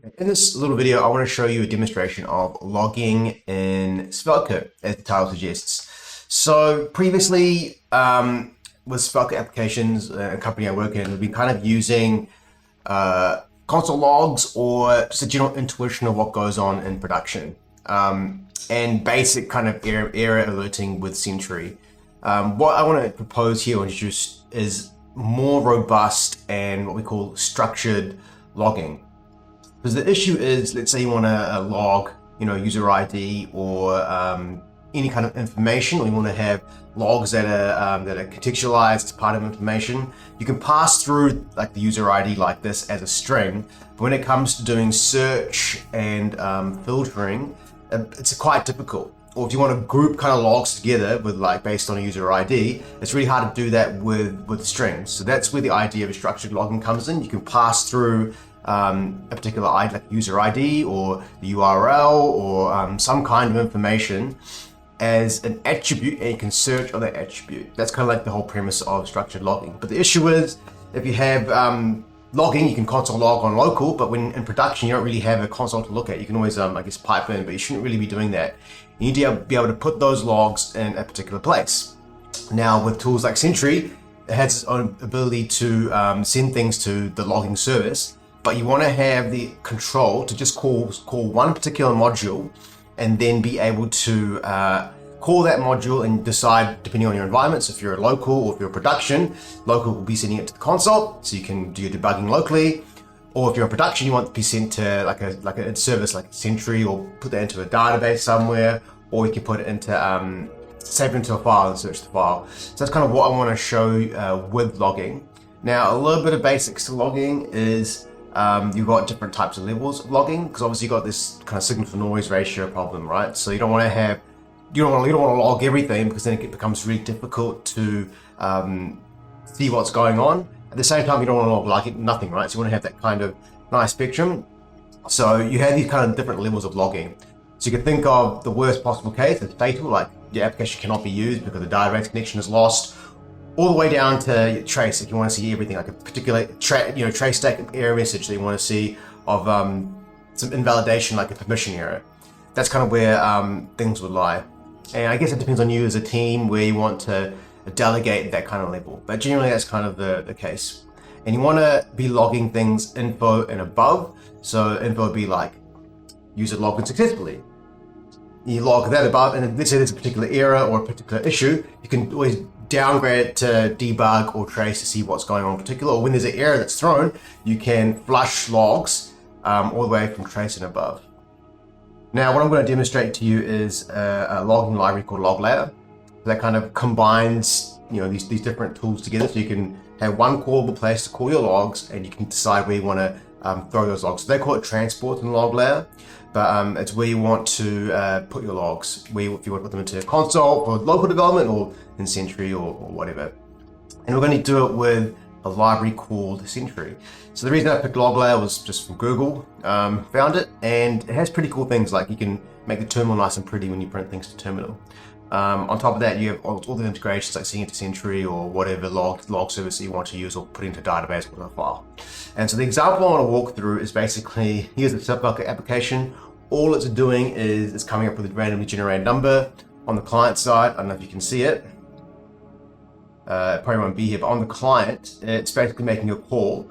In this little video, I want to show you a demonstration of logging in SvelteKit, as the title suggests. So previously, with SvelteKit applications, a company I work in, we've been kind of using console logs or just a general intuition of what goes on in production, and basic kind of error alerting with Sentry. What I want to propose here and introduce is more robust and what we call structured logging. Because the issue is, let's say you want to log, user ID or any kind of information, or you want to have logs that are contextualized as part of information. You can pass through like the user ID like this as a string, but when it comes to doing search and filtering, it's quite difficult. Or if you want to group kind of logs together with based on a user ID, it's really hard to do that with strings. So that's where the idea of structured logging comes in. You can pass through a particular ID, like user ID or the URL or some kind of information as an attribute, and you can search on that attribute. That's kind of like the whole premise of structured logging. But the issue is, if you have logging, you can console log on local, but when in production, you don't really have a console to look at. You can always, pipe in, but you shouldn't really be doing that. You need to be able to put those logs in a particular place. Now, with tools like Sentry, it has its own ability to send things to the logging service, but you want to have the control to just call one particular module and then be able to call that module and decide, depending on your environment. So if you're a local or if you're a production, local will be sending it to the console, so you can do your debugging locally. Or if you're a production, you want it to be sent to like a service like Sentry, or put that into a database somewhere, or you can put it into save it into a file and search the file. So that's kind of what I want to show with logging. Now, a little bit of basics to logging is you've got different types of levels of logging, because obviously you've got this kind of signal to noise ratio problem, right? So you don't want to log everything, because then it becomes really difficult to see what's going on. At the same time, you don't want to log like nothing, right? So you want to have that kind of nice spectrum. So you have these kind of different levels of logging. So you can think of the worst possible case as fatal, like your application cannot be used because the database connection is lost, all the way down to trace, if you want to see everything, like a particular trace stack error message that you want to see of some invalidation, like a permission error. That's kind of where things would lie. And I guess it depends on you as a team where you want to delegate that kind of level. But generally, that's kind of the case. And you want to be logging things info and above. So info would be like user logged in successfully. You log that above, and let's say there's a particular error or a particular issue, you can always downgrade it to debug or trace to see what's going on in particular. Or when there's an error that's thrown, you can flush logs all the way from trace and above. Now, what I'm going to demonstrate to you is a logging library called LogLayer that kind of combines these different tools together, so you can have one callable place to call your logs, and you can decide where you want to throw those logs. So they call it transport in LogLayer, but it's where you want to put your logs, if you want to put them into a console for local development or in Sentry or whatever. And we're going to do it with a library called Sentry. So the reason I picked LogLayer was just from Google, found it, and it has pretty cool things, like you can make the terminal nice and pretty when you print things to terminal. On top of that, you have all the integrations like sending it to Sentry or whatever log service that you want to use, or put into a database with a file. And so the example I want to walk through is basically, here's the SvelteKit application. All it's doing is it's coming up with a randomly generated number on the client side. I don't know if you can see it. It probably won't be here, but on the client, it's basically making a call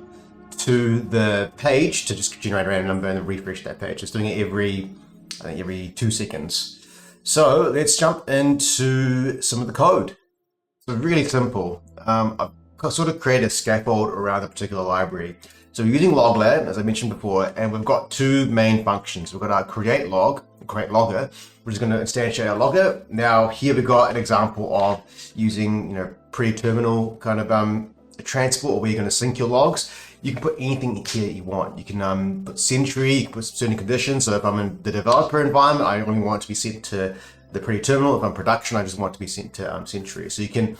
to the page to just generate a random number and then refresh that page. It's doing it every 2 seconds. So let's jump into some of the code. So really simple. I've sort of created a scaffold around a particular library. So we're using LogLayer, as I mentioned before, and we've got 2 main functions. We've got our create logger, which is going to instantiate our logger. Now here we've got an example of using pre-terminal kind of transport, where you're going to sync your logs. You can put anything here you want. You can put Sentry, you can put certain conditions. So if I'm in the developer environment, I only want it to be sent to the pre-terminal. If I'm production, I just want it to be sent to Sentry. So you can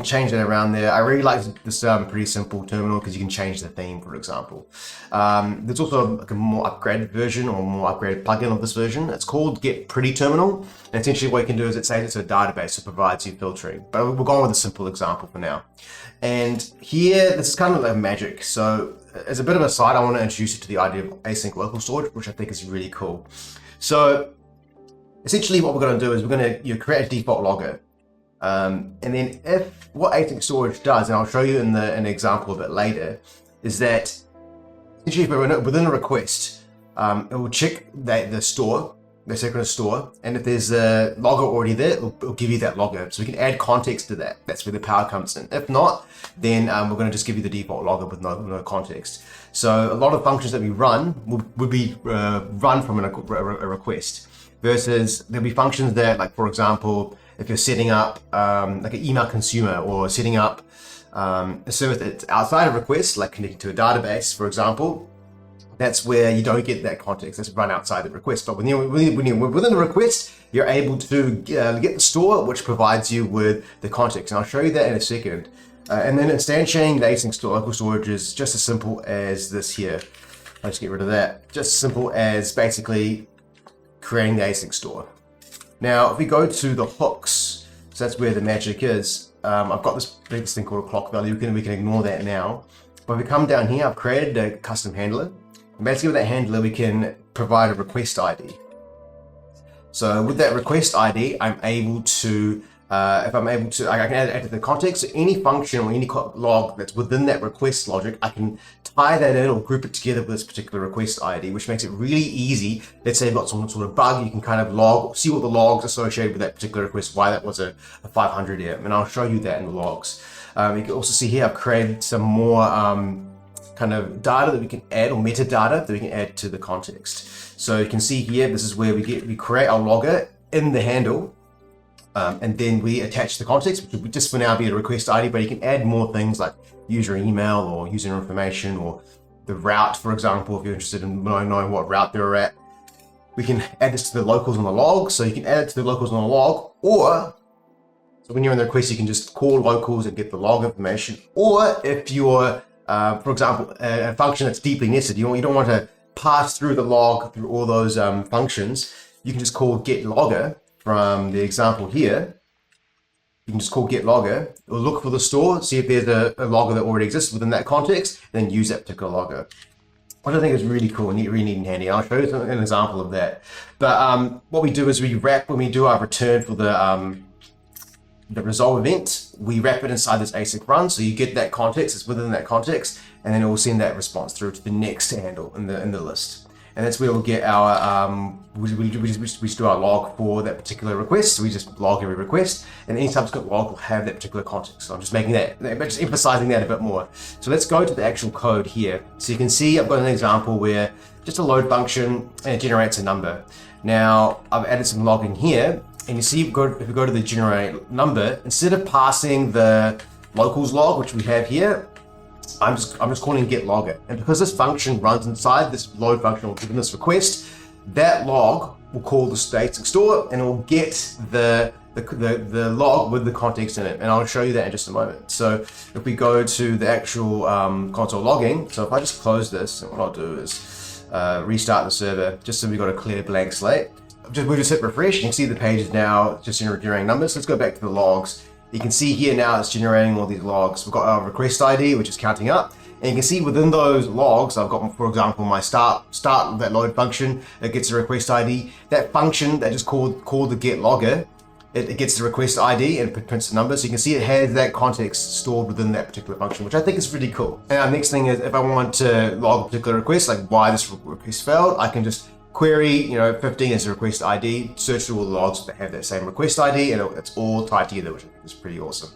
change that around there. I really like this pretty simple terminal, because you can change the theme, for example. There's also like a more upgraded version or more upgraded plugin of this version. It's called Get Pretty Terminal. And essentially what you can do is it saves it to a database, so it provides you filtering. But we're going with a simple example for now. And here, this is kind of like magic. So as a bit of a side, I want to introduce you to the idea of async local storage, which I think is really cool. So essentially what we're going to do is we're going to create a default logger. And then if what async storage does, and I'll show you in an example a bit later, is that essentially if we're within a request, it will check the store, the synchronous store, and if there's a logger already there, it'll give you that logger. So we can add context to that. That's where the power comes in. If not, then we're going to just give you the default logger with no context. So a lot of functions that we run would be run from a request, versus there'll be functions that, like for example, if you're setting up like an email consumer, or setting up a service that's outside of request, like connecting to a database, for example, that's where you don't get that context. That's run outside the request. But when you're within the request, you're able to get the store, which provides you with the context. And I'll show you that in a second. And then instantiating the async local storage is just as simple as this here. Let's get rid of that. Just as simple as basically creating the async store. Now, if we go to the hooks, so that's where the magic is. I've got this thing called a clock value. We can ignore that now. But if we come down here, I've created a custom handler. And basically with that handler, we can provide a request ID. So with that request ID, I'm able to, I can add it to the context. So any function or any log that's within that request logic, I can tie that in or group it together with this particular request ID, which makes it really easy. Let's say you've got some sort of bug, you can kind of see all the logs associated with that particular request, why that was a 500 error, and I'll show you that in the logs. You can also see here I've created some more kind of data that we can add, or metadata that we can add to the context. So you can see here, this is where we create our logger in the handle, and then we attach the context, which would just for now be a request ID, but you can add more things like user email or user information, or the route, for example, if you're interested in knowing what route they're at. We can add this to the locals on the log, so you can add it to the locals on the log, or so when you're in the request, you can just call locals and get the log information. Or if you're, for example, a function that's deeply nested, you don't want to pass through the log through all those functions, you can just call get logger from the example here. You can just call get logger, or look for the store, see if there's a logger that already exists within that context, then use that particular logger. Which I think is really cool and really neat and handy. I'll show you an example of that. But what we do is we wrap, when we do our return for the resolve event, we wrap it inside this async run, so you get that context, it's within that context, and then it will send that response through to the next handle in the list. And that's where we'll get our, we just do our log for that particular request. So we just log every request, and any subsequent log will have that particular context. So I'm just making that, just emphasizing that a bit more. So let's go to the actual code here. So you can see I've got an example where just a load function, and it generates a number. Now I've added some logging here, and you see if we go to the generate number, instead of passing the locals log, which we have here, I'm just calling get logger. And because this function runs inside this load function or given this request, that log will call the async store, and it will get the log with the context in it. And I'll show you that in just a moment. So if we go to the actual console logging, so if I just close this, and what I'll do is restart the server, just so we've got a clear blank slate. We just hit refresh, you can see the page is now just generating numbers. Let's go back to the logs. You can see here now it's generating all these logs. We've got our request ID, which is counting up. And you can see within those logs, I've got, for example, my start that load function, it gets a request ID. That function that just called the get logger, it gets the request ID and it prints the number. So you can see it has that context stored within that particular function, which I think is really cool. And our next thing is, if I want to log a particular request, like why this request failed, I can just query, 15 as a request ID, search through all the logs that have that same request ID, and it's all tied together, which is pretty awesome.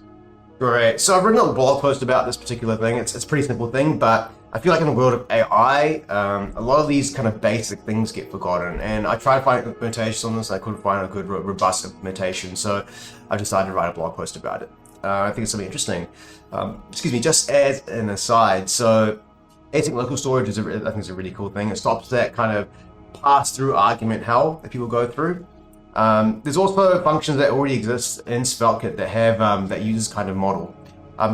Great. So I've written a blog post about this particular thing. It's a pretty simple thing, but I feel like in the world of AI, a lot of these kind of basic things get forgotten. And I tried to find implementations on this. I couldn't find a good, robust implementation. So I decided to write a blog post about it. I think it's something interesting. Just as an aside. So async local storage I think is a really cool thing. It stops that kind of pass-through argument hell that people go through. There's also functions that already exist in SvelteKit that have that use this kind of model.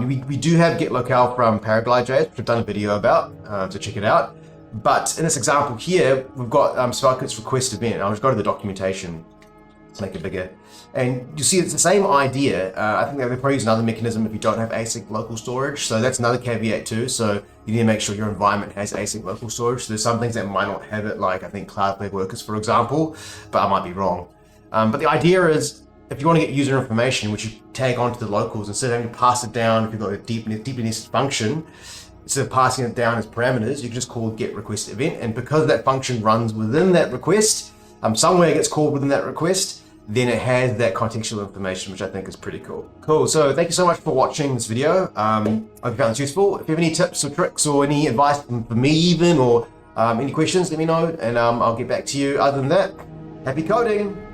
We do have get locale from Paraglide.js, which I've done a video about, so check it out. But in this example here, we've got SvelteKit's request event. I'll just go to the documentation. Let's make it bigger. And you see it's the same idea. I think they're probably use another mechanism if you don't have async local storage. So that's another caveat too. So you need to make sure your environment has async local storage. So there's some things that might not have it, like I think Cloudflare Workers, for example, but I might be wrong. But the idea is, if you want to get user information, which you tag onto the locals, instead of having to pass it down, if you've got a deeply nested function, instead of passing it down as parameters, you can just call get request event. And because that function runs within that request, somewhere it gets called within that request, then it has that contextual information, which I think is pretty cool. Cool, so thank you so much for watching this video. I hope you found this useful. If you have any tips or tricks or any advice for me even, or any questions, let me know, and I'll get back to you. Other than that, happy coding.